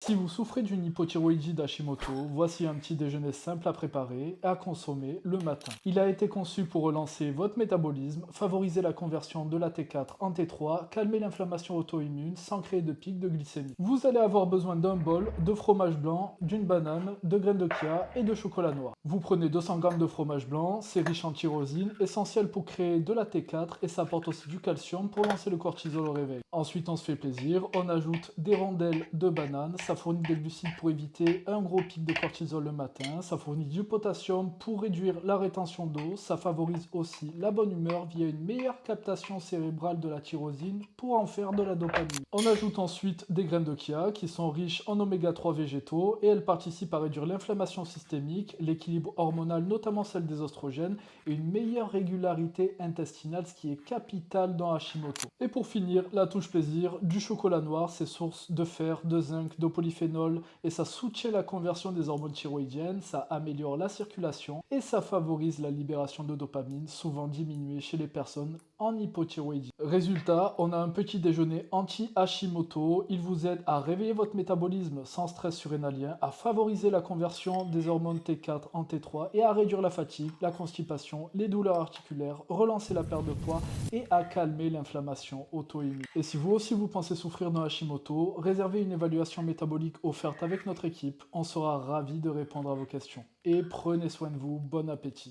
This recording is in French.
Si vous souffrez d'une hypothyroïdie d'Hashimoto, voici un petit déjeuner simple à préparer et à consommer le matin. Il a été conçu pour relancer votre métabolisme, favoriser la conversion de la T4 en T3, calmer l'inflammation auto-immune sans créer de pic de glycémie. Vous allez avoir besoin d'un bol, de fromage blanc, d'une banane, de graines de chia et de chocolat noir. Vous prenez 200 g de fromage blanc, c'est riche en tyrosine, essentiel pour créer de la T4 et ça apporte aussi du calcium pour lancer le cortisol au réveil. Ensuite, on se fait plaisir, on ajoute des rondelles de banane, ça fournit des glucides pour éviter un gros pic de cortisol le matin, ça fournit du potassium pour réduire la rétention d'eau, ça favorise aussi la bonne humeur via une meilleure captation cérébrale de la tyrosine pour en faire de la dopamine. On ajoute ensuite des graines de chia qui sont riches en oméga 3 végétaux et elles participent à réduire l'inflammation systémique, l'équilibre hormonal, notamment celle des oestrogènes, et une meilleure régularité intestinale, ce qui est capital dans Hashimoto. Et pour finir, la touche plaisir, du chocolat noir, c'est source de fer, de zinc, de polyphénol et ça soutient la conversion des hormones thyroïdiennes, ça améliore la circulation et ça favorise la libération de dopamine, souvent diminuée chez les personnes en hypothyroïdie. Résultat, on a un petit déjeuner anti-Hashimoto, il vous aide à réveiller votre métabolisme sans stress surrénalien, à favoriser la conversion des hormones T4 en T3 et à réduire la fatigue, la constipation, les douleurs articulaires, relancer la perte de poids et à calmer l'inflammation auto-immune. Et si vous aussi vous pensez souffrir d'un Hashimoto, réservez une évaluation métabolique offerte avec notre équipe, on sera ravis de répondre à vos questions. Et prenez soin de vous, bon appétit.